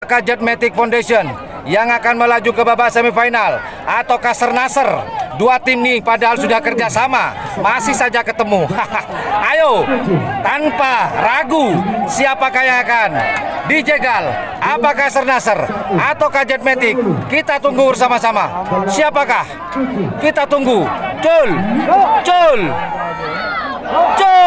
Apakah Jetmatic Foundation yang akan melaju ke babak semifinal ataukah Sernasser? Dua tim ini padahal sudah kerjasama, masih saja ketemu. Ayo, tanpa ragu, siapakah yang akan dijegal? Apakah Sernasser ataukah Jetmatic? Kita tunggu bersama-sama. Siapakah? Kita tunggu. Cul, cul, cul.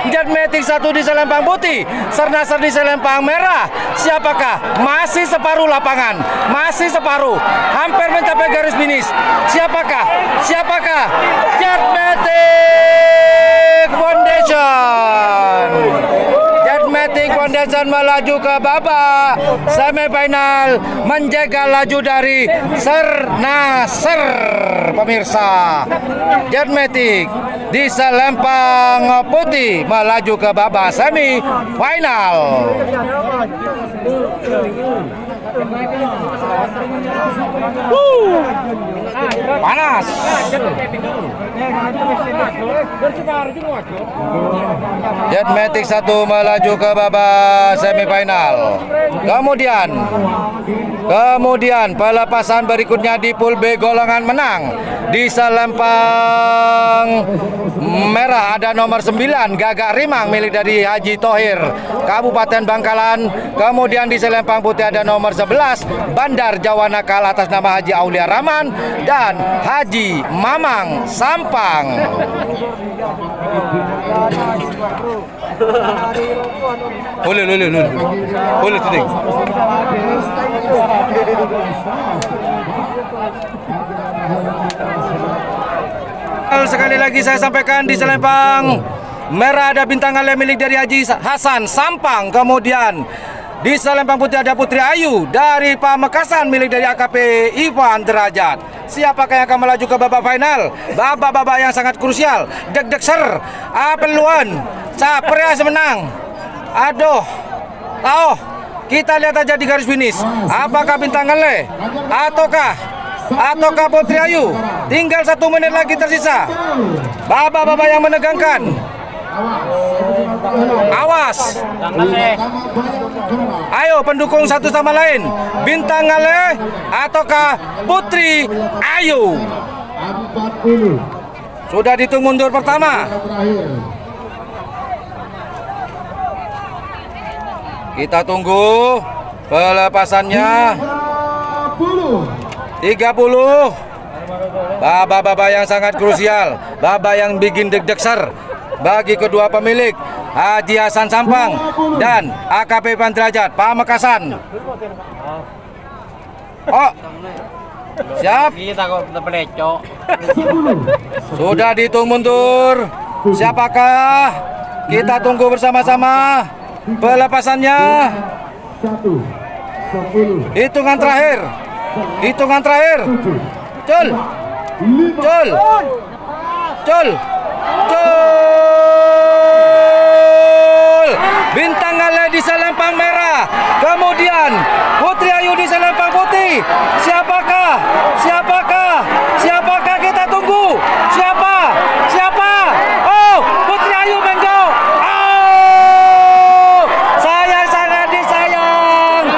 Jetmatic 1 di selempang putih, Sernasser di selempang merah. Siapakah? Masih separuh lapangan, masih separuh, hampir mencapai garis finish. Siapakah? Siapakah? Jetmatic Foundation. Jetmatic Foundation melaju ke babak semifinal, menjaga laju dari Sernasser. Pemirsa, Jetmatic di selempang putih melaju ke babak semifinal. Panas. Jetmatic 1 melaju ke babak semifinal. Kemudian pelepasan berikutnya di pool B golongan menang. Di selempang merah ada nomor 9 Gagak Rimang milik dari Haji Thohir Kabupaten Bangkalan. Kemudian di selempang putih ada nomor 11 Bandar Jawa Nakal atas nama Haji Aulia Rahman dan Haji Mamang Sampang. Boleh tuh. Sekali lagi saya sampaikan, di selempang merah ada bintang Ale milik dari Haji Hasan Sampang. Kemudian di selempang putih ada Putri Ayu dari Pamekasan milik dari AKP Ivan Derajat. Siapakah yang akan melaju ke babak final? Babak-babak yang sangat krusial. Deg-deg ser, peluan, capres menang. Aduh, kita lihat aja di garis finish. Apakah bintang Ale ataukah Putri Ayu? Tinggal 1 menit lagi tersisa. Babak-babak yang menegangkan. Awas. Ayo pendukung satu sama lain. Bintang Ale ataukah Putri Ayu? Sudah dihitung mundur pertama. Kita tunggu pelepasannya. 30. Babak-babak yang sangat krusial, babak yang bikin deg-deg ser bagi kedua pemilik, Haji Hasan Sampang dan AKP Ivan Derajat Pamekasan. Siap. Sudah dihitung mundur. Siapakah? Kita tunggu bersama-sama pelepasannya. Hitungan terakhir. Cul. Bintang Ale di selempang merah. Kemudian Putri Ayu di selempang putih. Siapakah? Kita tunggu. Siapa? Oh, Putri Ayu Menggo. Saya sangat disayang.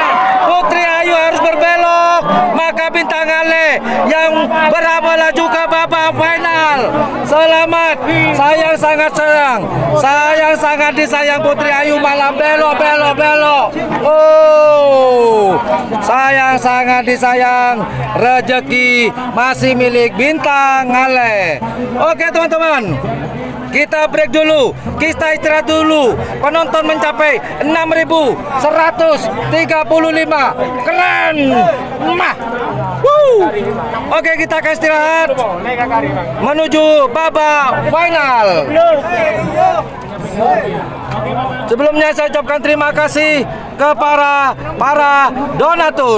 Putri Ayu harus berbelok. Maka bintang Ale yang berhak melaju ke babak final. Selamat. Sayang sangat disayang Putri Ayu malah belok. Sayang sangat disayang. Rezeki masih milik bintang Ale. Oke teman-teman, kita break dulu, kita istirahat dulu. Penonton mencapai 6.135. Keren. Oke, kita akan istirahat menuju babak final. Sebelumnya saya ucapkan terima kasih kepada para donatur.